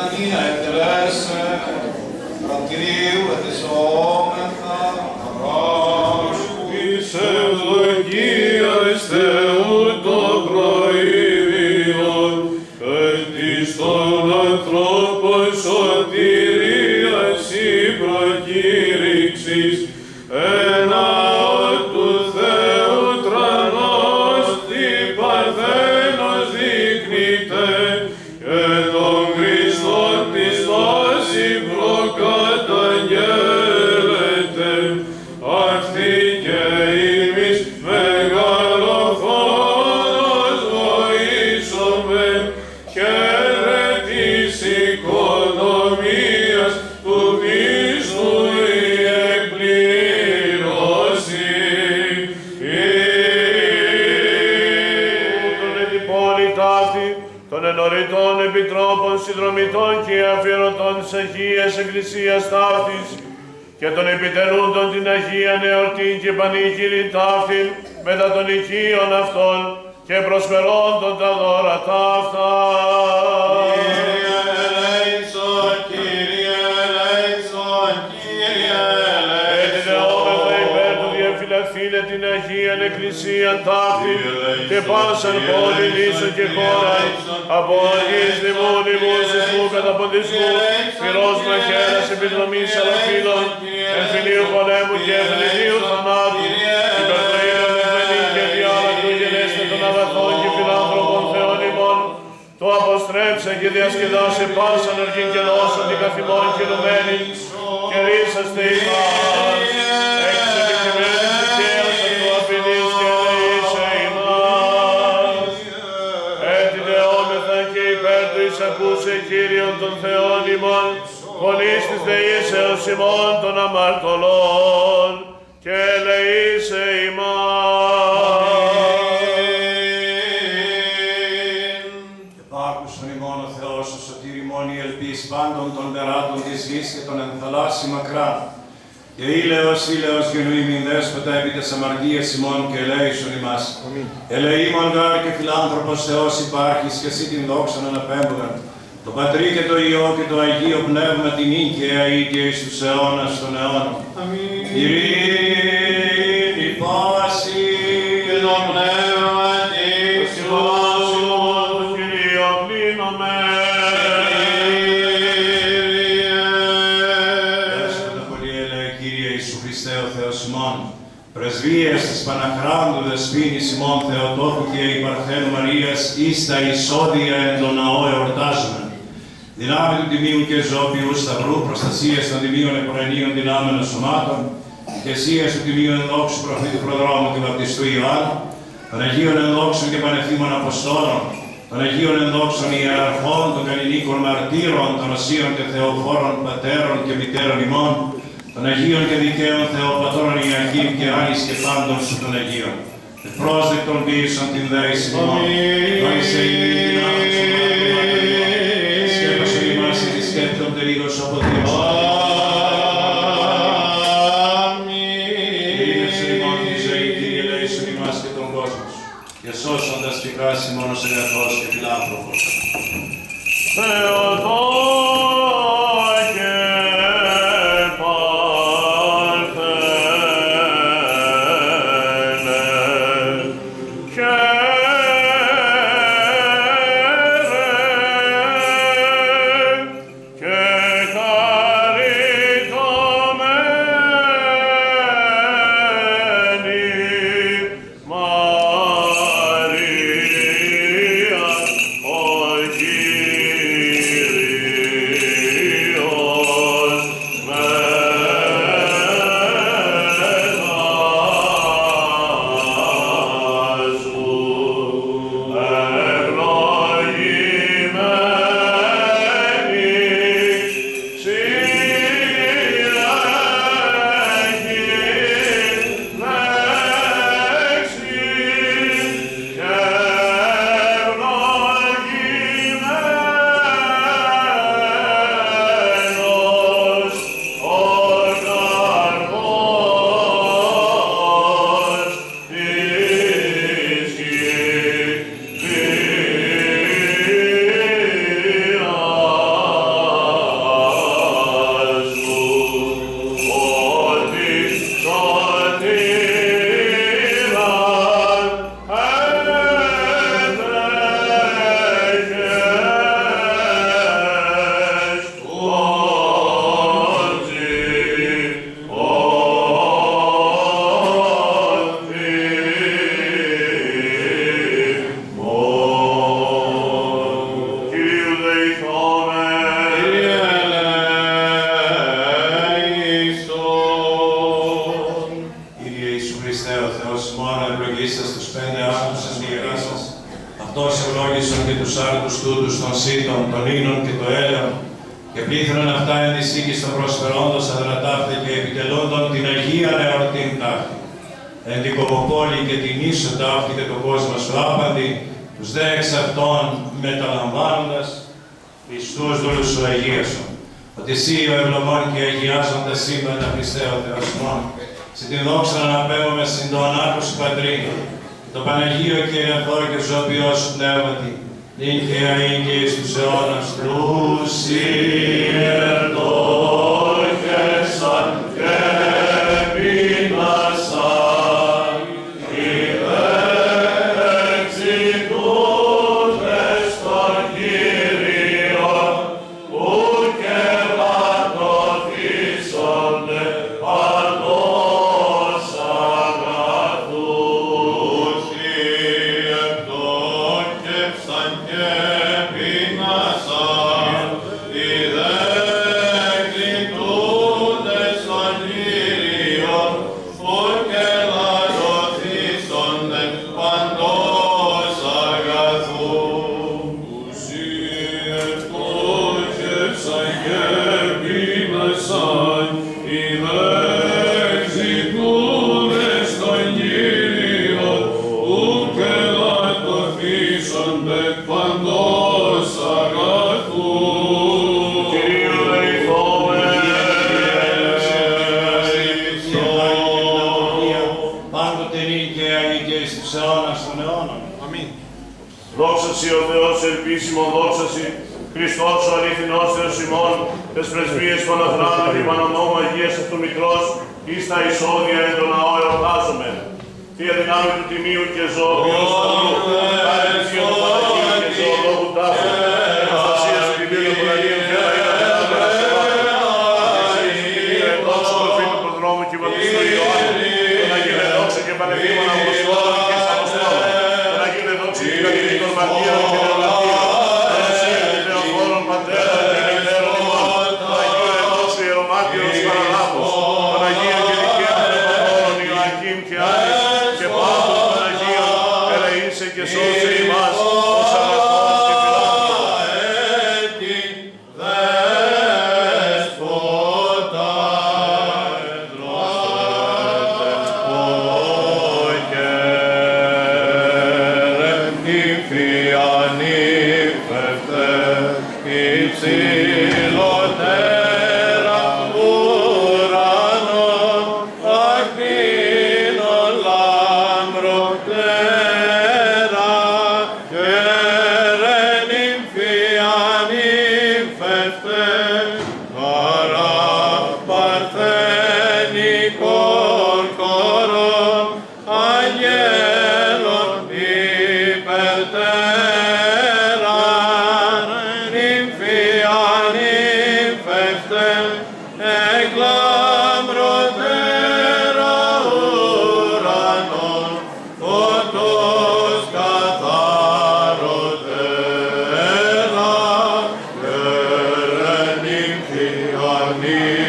μετανία εκτελέσε, κρατηρίου ετισόμεθα, Της ευλογίας Θεού το προήμιον, της των ανθρώπων σωτηρίας η προκήρυξης, ένα του Θεού τρανός την Παρθένος δείκνυται, και τον Χριστό της βάση προκαταγγέλλεται, αυτή και εμείς μεγαλοθόνος βοήσομαι, χαίρε της οικονομίας του πίστου η εκπλήρωση. Τον εντυπώνει ταύτη, των ενωρητών επιτρόπων, συνδρομητών και αφιερωτών της Αγίας Εκκλησίας ταύτης, και των επιτελούντων την Αγία Εορτήν και πανηγύρι ταύτην μετά των οικείων αυτών και προσφερόντων τα δώρα ταύτα. Ετιδεόμεθα υπέρ του διαφυλαχθήνε την Αγίαν Εκκλησίαν ταύτην και πάσαν πόλη λύσων και χώραν από οργής δημού σεισμού καταποντισμού πυρός μαχαίρας επιδρομής αλαφύλων εμφυλίου πολέμου και εμφυλίου θανάτου υπερπλήρων ευμενή και διάλακτου γενέστε των αγαθών και φιλάνθρωπων Θεών ημών το αποστρέψε και διασκεδάσε πάσαν οργήν και νόσων την καθημών και νουμένη και ρίσαστε ημάς εξ επιτιμένης δικαίως του απειλής και ελεήσε ημάς. Ετιδεόμεθα και υπέρ του εισακούσε Κύριον των Θεών ημών φωνής της δεήσεως ημών των αμαρτωλών και ελεήσε ημάς. Επάκουσον ημών ο Θεός, ο σωτήρ ημών η ελπίς πάντων των περάτων της γης και των ενθαλάσσι μακρά. Και ήλαιος γενουήμην δέσποτα επί τες αμαρτίες ημών και ελέησον ημάς. Ελεήμων γάρ και φιλάνθρωπος Θεός υπάρχεις και εσύ την δόξαν αναπέμποναν. Το Πατρί και το Υιό και το Αγίο Πνεύμα την ίκαια ή και εις τους αιώνας των αιώνων. Αμήν. Ειρήνη πάση Και το πνεύμα της Το Κυρίο πλήνωμε. Δέσποτα πολύ ελεε Κύριε Ιησού Χριστέ ο Θεός ημών, πρεσβείες της Παναχράντου Δεσποίνης ημών Θεοτόκου και η Παρθένου Μαρίας εις τα εισόδια εν το ναό εορτάζουμε. Δυνάμει του Τιμίου και Ζώπιου Σταυρού, προστασίες των Τιμίων Επορενίων δυνάμενων σωμάτων, ηκεσίες του Τιμίου ενδόξου προφήτου προδρόμου και βαπτιστού Ιωάννου, των Αγίων ενδόξων και πανεθήμων Αποστόλων, των Αγίων ενδόξων Ιεραρχών, των Κανηνίκων Μαρτύρων, των Οσίων και Θεοφόρων Πατέρων και Μητέρων ημών, των Αγίων και Δικαίων Θεοπατώρων Ιακήμ και Άνης και πάντων σου των Αγίων. Ευπρόσδεκτον ποιήσον την δέηση ημών. Δόησε ημίν την άφηξη σκέπασον ημάς ή τη σκέπτον τελίγος από Θεός. Ειρήνευσον ημών τη ζωή, Κύριε, ελέησον ημάς και τον κόσμο σου. Και σώσοντας πικράς ημώνος αγαθός και φιλάνθρωπος. Θεοτόκε Παρθένε, χαίρε και τούτους των σύντων, των ίνων και το έλεον, και πλήθυνον αυτά εν της οίκης των προσφερόντος αδρατάφτε και επιτελώντων την Αγία εορτήν ταύτη. Εν την κοποπόλη και την ίσο ταύτη και τον κόσμο σου άπαντη, τους δε εξ αυτών μεταλαμβάνοντας, Χριστούς δούλους σου Αγίασον. Ότι εσύ ο ευλογών και αγιάζοντας σύμπαντα Χριστέ ο Θεός μόνο, σε την δόξα να αναπέμπουμε συν το ανάκου σου Πατρί, το Παναγίο και Αγαθό και ζωοποιό σου Πνεύματι, νυν και αΐν και εις τους αιώνας τους Ιερτόχεσαν και πεινάσαν, υπεξητούντες των Κύριων, ου και βατωθήσονται παντός αγαθούς. Επτόχευσαν και πεινάσαν, οι δε κλειτούντες των Κύριων, ου και λατωθήσονται παντός αγαθούς. Επτόχευσαν και πεινάσαν, οι δε εξητούντες των Κύριων, ου και λατωθήσονται παντός αγαθούς. Κυρίου πάντοτε νυν και αΐn και εις τους αιώνας των αιώνων. Δόξα Σοι ο Θεός ελπίσιμο, δόξα Σοι, Χριστός ο αληθινός Θεός ημών, τες πρεσβείες Παναχράντου και Παναμόμου Αγίας αυτού Μικρός, εις τα εισόδια εν το ναό εορτάζομαι. Θεία δυνάμει του Τιμίου και Ζωοποιός Παντού, κάθε Θείο του Παναγίου και Ζωολόγου Τάφου, Αναστασίας του Τιμίου των Αγίων και Αγίων Δόξα προφήτου προδρόμου και βαπτιστού Ιωάννου, τον Αγίων Δόξα και Πανεπίμων Αποστόλων και Αποστόλων, τον Αγίων Δόξα και καθηγητών Μαρτύρων και Νεολατήρων, τον Ασύων και Θεοφόρων Πατέρων και Μητέρων ημών, τον Αγίων Δόξα Ιερομάτιος Παραλάβους, τον Αγίων και Δικαίων Θεοπατώρων Ιωακήμ και Άννης, και πάντων των Αγίων, ελεήσε και σώσε ημάς, ως αγαθός και φιλάνθρωπος. Ani